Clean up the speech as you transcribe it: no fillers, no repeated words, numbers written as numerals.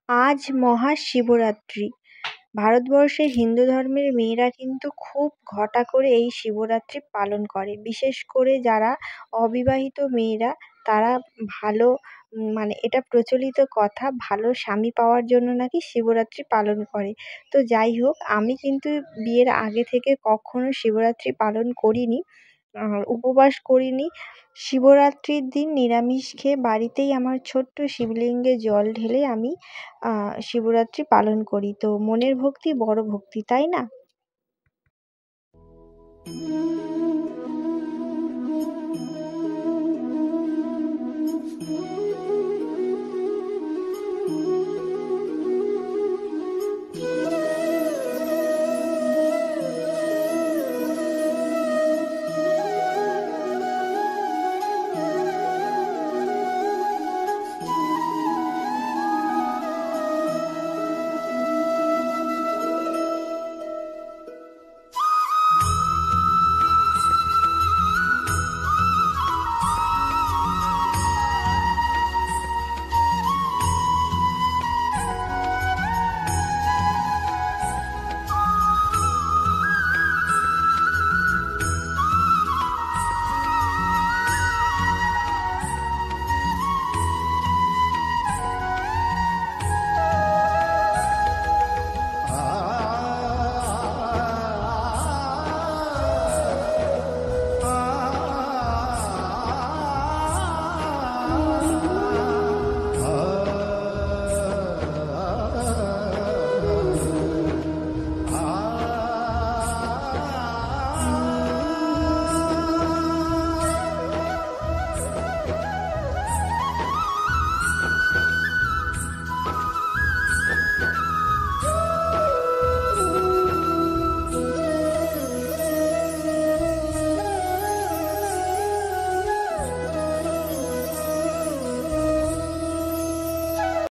আজ মহাশিবরাত্রি। ভারতবর্ষের হিন্দু ধর্মের মেয়েরা কিন্তু খুব ঘটা করে এই শিবরাত্রি পালন করে। বিশেষ করে যারা অবিবাহিত মেয়েরা তারা ভালো মানে এটা প্রচলিত কথা, ভালো স্বামী পাওয়ার জন্য নাকি শিবরাত্রি পালন করে। তো যাই হোক, আমি কিন্তু বিয়ের আগে থেকে কখনো শিবরাত্রি পালন করিনি, উপবাস করিনি। শিবরাত্রির দিন নিরামিষ খেয়ে বাড়িতেই আমার ছোট্ট শিবলিঙ্গে জল ঢেলে আমি শিবরাত্রি পালন করি। তো মনের ভক্তি বড় ভক্তি, তাই না?